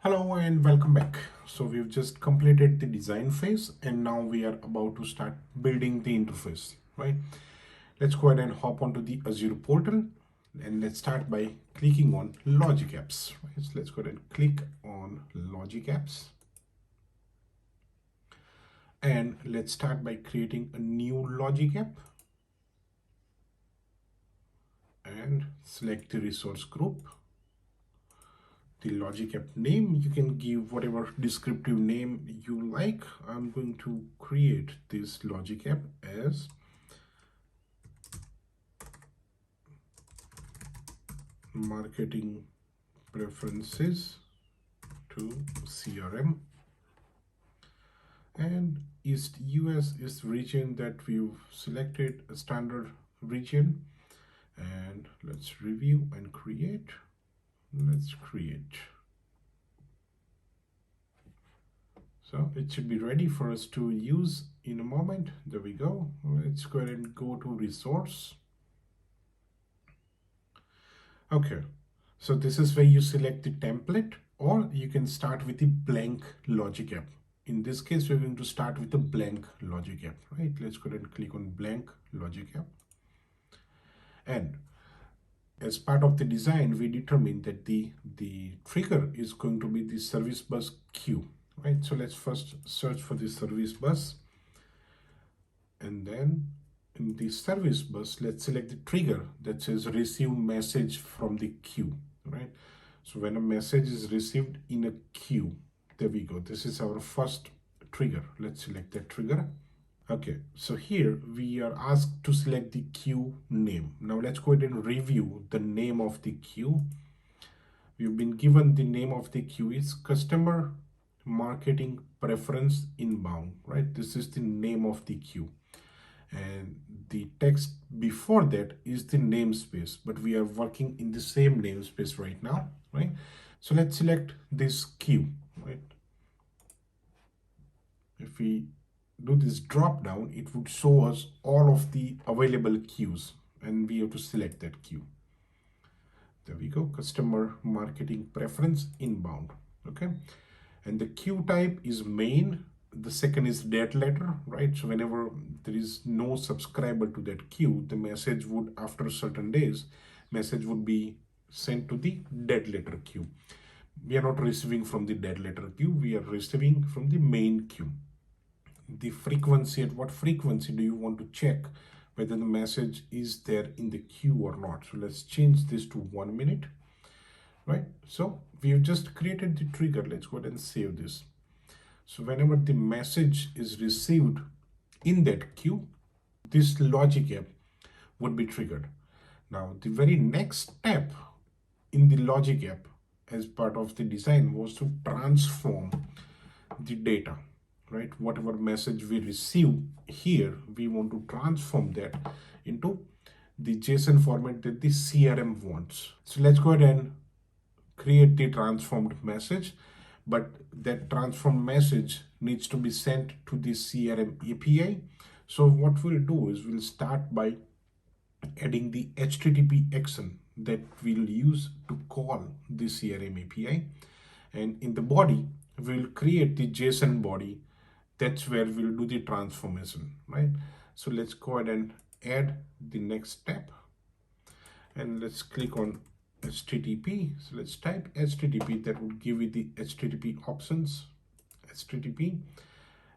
Hello and welcome back. So we've just completed the design phase and now we are about to start building the interface, right? Let's go ahead and hop onto the Azure portal and let's start by clicking on Logic Apps. Right? So let's go ahead and click on Logic Apps. And let's start by creating a new Logic app and select the resource group. The Logic app name, you can give whatever descriptive name you like. I'm going to create this Logic app as marketing preferences to CRM, and East US is the region that we've selected, a standard region. And let's review and create. Let's create. So it should be ready for us to use in a moment. There we go. Let's go ahead and go to resource. Okay, so this is where you select the template, or you can start with the blank Logic app. In this case, we're going to start with a blank Logic app, right? Let's go ahead and click on blank Logic app. And as part of the design, we determined that the trigger is going to be the service bus queue, right? So let's first search for the service bus. And then in the service bus, let's select the trigger that says receive message from the queue, right? So when a message is received in a queue, there we go. This is our first trigger. Let's select that trigger. Okay, so here we are asked to select the queue name. Now let's go ahead and review the name of the queue. We've been given the name of the queue is customer marketing preference inbound, right? This is the name of the queue. And the text before that is the namespace, but we are working in the same namespace right now, right? So let's select this queue, right? If we do this drop down, it would show us all of the available queues, and we have to select that queue. There we go, customer marketing preference inbound, okay? And the queue type is main. The second is dead letter, right? So whenever there is no subscriber to that queue, the message would, after certain days, message would be sent to the dead letter queue. We are not receiving from the dead letter queue, we are receiving from the main queue. The frequency, at what frequency do you want to check whether the message is there in the queue or not? So let's change this to 1 minute, right? So we have just created the trigger. Let's go ahead and save this. So whenever the message is received in that queue, this Logic app would be triggered. Now, the very next step in the Logic app as part of the design was to transform the data, right? Whatever message we receive here, we want to transform that into the JSON format that the CRM wants. So let's go ahead and create the transformed message, but that transformed message needs to be sent to the CRM API. So what we'll do is we'll start by adding the HTTP action that we'll use to call the CRM API. And in the body, we'll create the JSON body. That's where we'll do the transformation, right? So let's go ahead and add the next step. And let's click on HTTP. So let's type HTTP. That would give you the HTTP options, HTTP.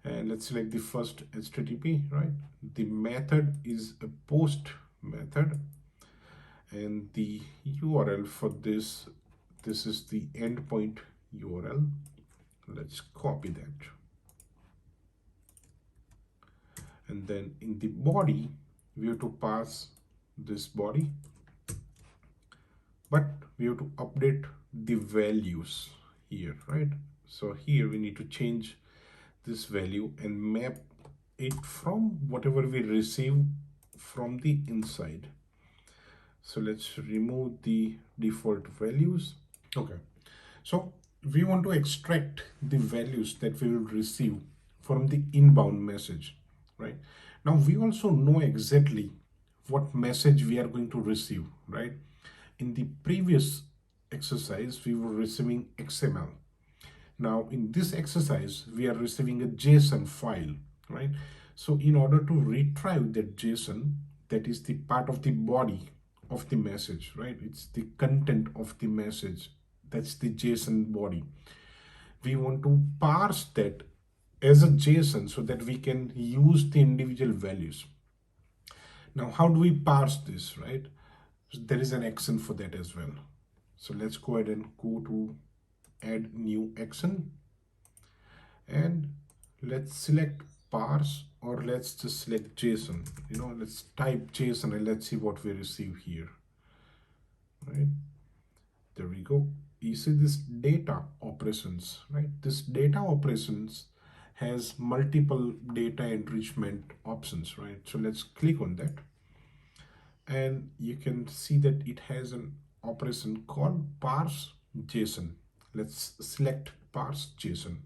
And let's select the first HTTP, right? The method is a post method. And the URL for this is the endpoint URL. Let's copy that. And then in the body, we have to pass this body, but we have to update the values here, right? So here we need to change this value and map it from whatever we receive from the inside. So let's remove the default values. Okay, so we want to extract the values that we will receive from the inbound message, right? Now we also know exactly what message we are going to receive, right? In the previous exercise, we were receiving XML. Now in this exercise, we are receiving a JSON file, right? So in order to retrieve that JSON, that is the part of the body of the message, right? It's the content of the message. That's the JSON body. We want to parse that as a JSON so that we can use the individual values. Now, how do we parse this, right? So there is an action for that as well. So let's go ahead and go to add new action, and let's select parse, or let's just select JSON. Let's type JSON and let's see what we receive here, right? There we go. You see this data operations, right? This data operations has multiple data enrichment options, right? So let's click on that, and you can see that it has an operation called parse JSON. Let's select parse JSON.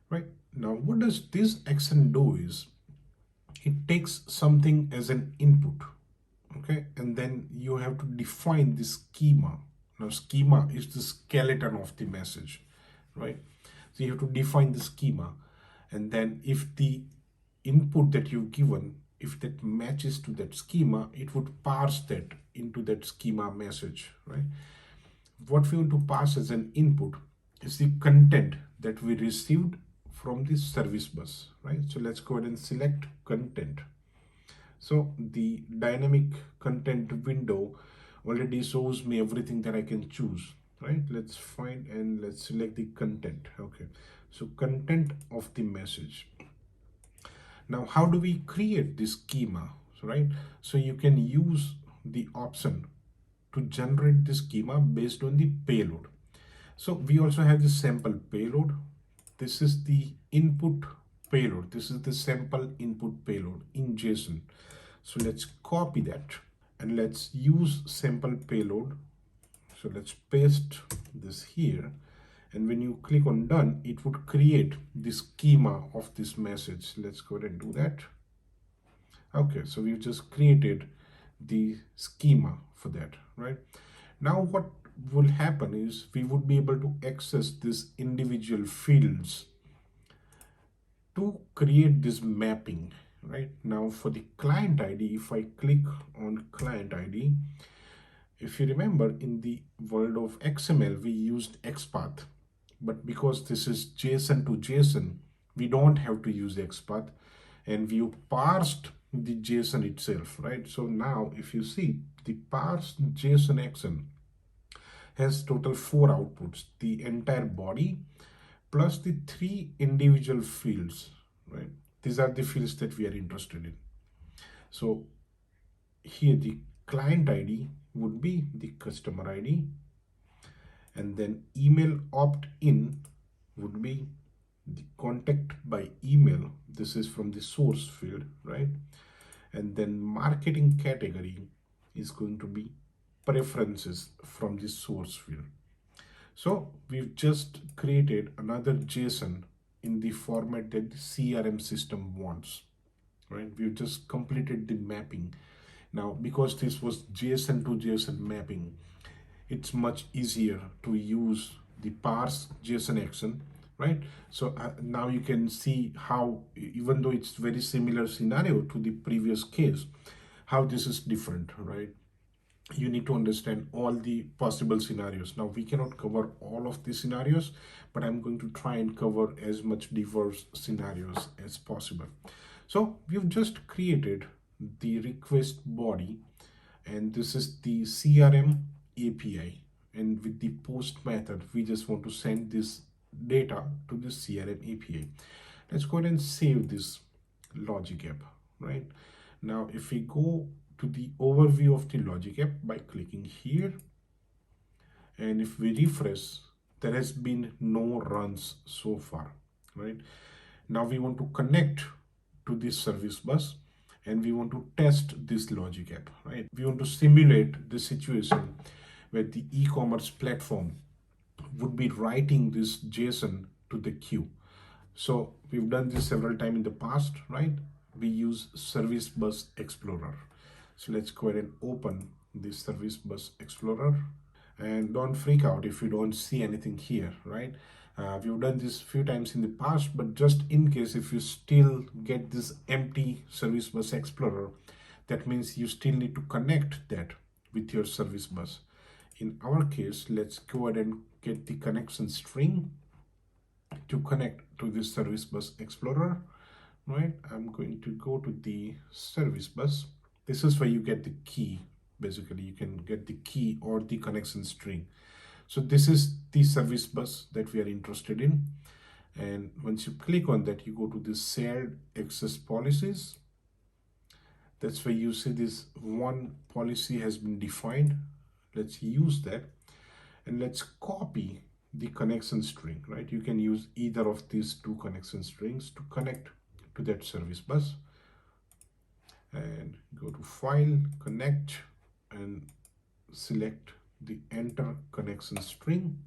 Right now, what does this action do is it takes something as an input, okay, and then you have to define the schema. Now schema is the skeleton of the message, right? So you have to define the schema, and then if the input that you've given, if that matches to that schema, it would parse that into that schema message, right? What we want to pass as an input is the content that we received from this service bus, right? So let's go ahead and select content. So the dynamic content window already shows me everything that I can choose, right? Let's find and let's select the content. Okay, so content of the message. Now, how do we create this schema, right? So you can use the option to generate the schema based on the payload. So we also have the sample payload. This is the input payload. This is the sample input payload in JSON. So let's copy that and let's use sample payload. So let's paste this here. And when you click on done, it would create the schema of this message. Let's go ahead and do that. Okay, so we've just created the schema for that, right? Now what will happen is we would be able to access these individual fields to create this mapping, right? Now for the client ID, if I click on client ID, if you remember in the world of XML, we used XPath, but because this is JSON to JSON, we don't have to use XPath, and we parsed the JSON itself, right? So now if you see the parsed JSON action has total 4 outputs, the entire body plus the 3 individual fields, right? These are the fields that we are interested in. So here the client ID would be the customer ID, and then email opt-in would be the contact by email. This is from the source field, right? And then marketing category is going to be preferences from the source field. So we've just created another JSON in the format that the CRM system wants, right? We've just completed the mapping. Now, because this was JSON to JSON mapping, it's much easier to use the parse JSON action, right? So now you can see how, even though it's very similar scenario to the previous case, how this is different, right? You need to understand all the possible scenarios. Now we cannot cover all of the scenarios, but I'm going to try and cover as much diverse scenarios as possible. So we've just created the request body, and this is the CRM API, and with the post method we just want to send this data to the CRM API. Let's go ahead and save this logic app. Right now, if we go to the overview of the logic app by clicking here, and if we refresh, there has been no runs so far. Right now we want to connect to this service bus, and we want to test this logic app, right? We want to simulate the situation where the e-commerce platform would be writing this JSON to the queue. So we've done this several times in the past, right? We use Service Bus Explorer. So let's go ahead and open this Service Bus Explorer, and don't freak out if you don't see anything here, right? We've done this a few times in the past, but just in case if you still get this empty service bus explorer, that means you still need to connect that with your service bus. In our case, let's go ahead and get the connection string to connect to this service bus explorer, right? I'm going to go to the service bus. This is where you get the key. Basically, you can get the key or the connection string. So this is the service bus that we are interested in. And once you click on that, you go to the shared access policies. That's where you see this one policy has been defined. Let's use that and let's copy the connection string, right? You can use either of these two connection strings to connect to that service bus. And go to File, Connect, and select the enter connection string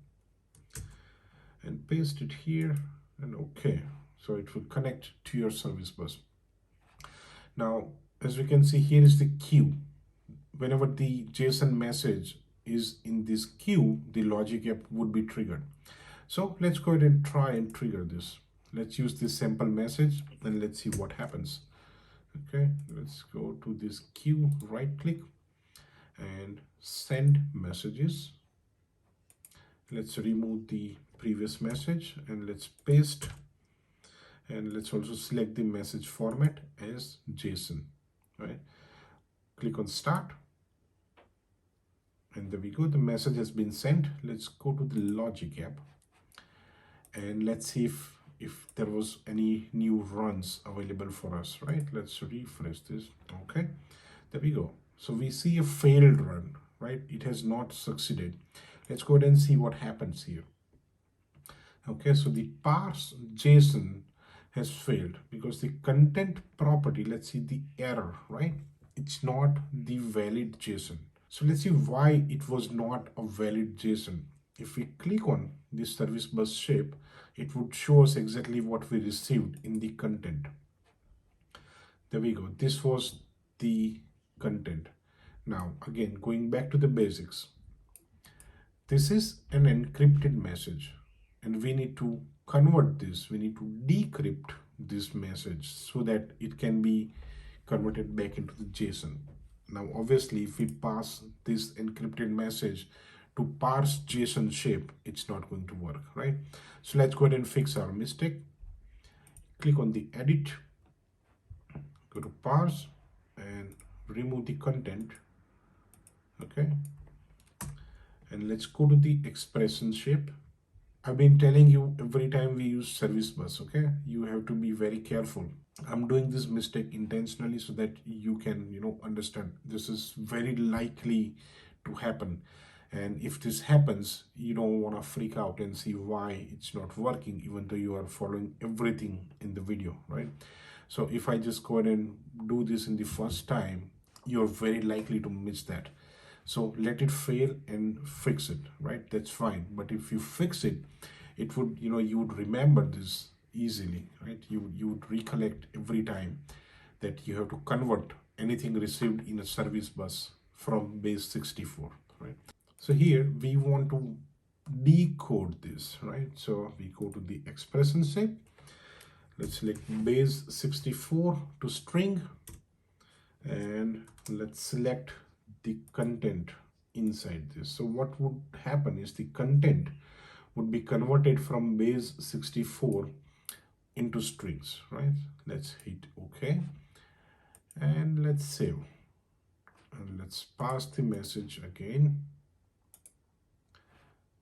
and paste it here, and okay, so it will connect to your service bus. Now as we can see, here is the queue. Whenever the JSON message is in this queue, the logic app would be triggered. So let's go ahead and try and trigger this. Let's use this sample message and let's see what happens. Okay, let's go to this queue, right click and send messages. Let's remove the previous message and let's paste, and let's also select the message format as JSON, right? Click on start and there we go, the message has been sent. Let's go to the logic app and let's see if there was any new runs available for us, right? Let's refresh this. Okay, there we go. So we see a failed run, right? It has not succeeded. Let's go ahead and see what happens here. Okay, so the parse JSON has failed because the content property, let's see the error, right? It's not the valid JSON. So let's see why it was not a valid JSON. If we click on this service bus shape, it would show us exactly what we received in the content. There we go. This was the content. Now, again, going back to the basics. This is an encrypted message and we need to convert this. We need to decrypt this message so that it can be converted back into the JSON. Now, obviously, if we pass this encrypted message to parse JSON shape, it's not going to work, right? So let's go ahead and fix our mistake. Click on the edit, go to parse and remove the content. Okay. And let's go to the expression shape. I've been telling you every time we use service bus, okay, you have to be very careful. I'm doing this mistake intentionally so that you can, understand this is very likely to happen. And if this happens, you don't want to freak out and see why it's not working, even though you are following everything in the video, right? So if I just go ahead and do this in the first time, you're very likely to miss that. So let it fail and fix it, right? That's fine. But if you fix it, it would, you would remember this easily, right? You would recollect every time that you have to convert anything received in a service bus from base 64, right? So here we want to decode this, right? So we go to the expression shape. Let's select base 64 to string and let's select the content inside this. So what would happen is the content would be converted from base 64 into strings, right? Let's hit OK and let's save and let's pass the message again.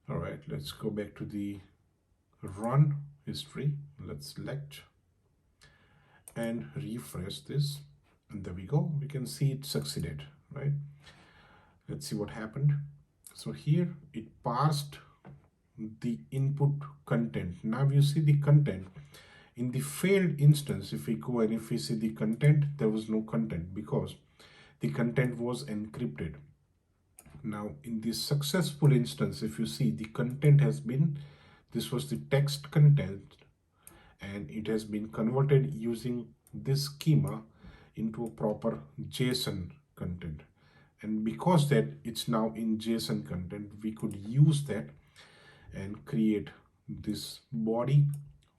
All right, let's go back to the run history. Let's select and refresh this and there we go. We can see it succeeded, right? Let's see what happened. So here it parsed the input content. Now you see the content. In the failed instance, if we go and if we see the content, there was no content because the content was encrypted. Now in the successful instance, if you see the content has been, this was the text content and it has been converted using this schema into a proper JSON content. And because that it's now in JSON content, we could use that and create this body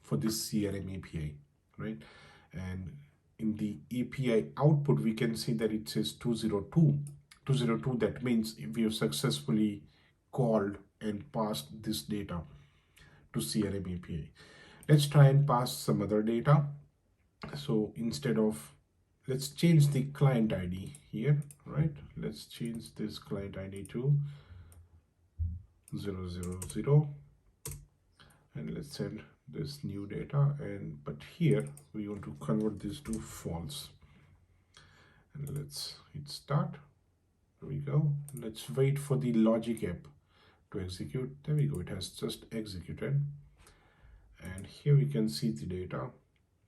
for this CRM API, right? And in the API output, we can see that it says 202. 202, that means we have successfully called and passed this data to CRM API. Let's try and pass some other data. So instead of, let's change the client ID here, right? Let's change this client ID to 000, and let's send this new data. And but here we want to convert this to false, and let's hit start. There we go. Let's wait for the logic app to execute. There we go, it has just executed, and here we can see the data.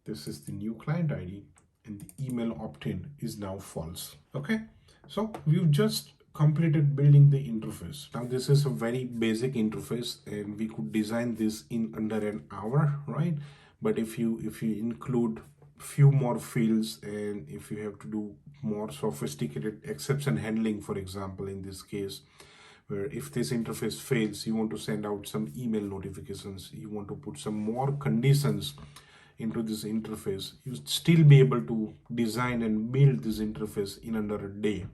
This is the new client ID, and the email opt-in is now false. Okay, so we've just completed building the interface. Now this is a very basic interface, and we could design this in under an hour, right? But if you include few more fields, and if you have to do more sophisticated exception handling, for example, in this case, where if this interface fails, you want to send out some email notifications, you want to put some more conditions into this interface, you still be able to design and build this interface in under a day.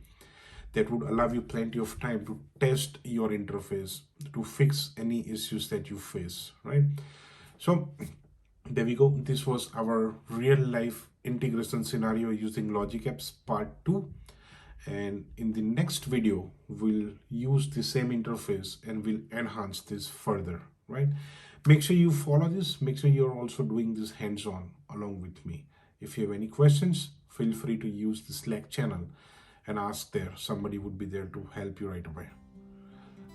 That would allow you plenty of time to test your interface, to fix any issues that you face, right? So there we go. This was our real life integration scenario using Logic Apps part 2. And in the next video, we'll use the same interface and we'll enhance this further, right? Make sure you follow this. Make sure you're also doing this hands-on along with me. If you have any questions, feel free to use the Slack channel and ask there. Somebody would be there to help you right away.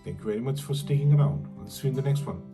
Thank you very much for sticking around. I'll see you in the next one.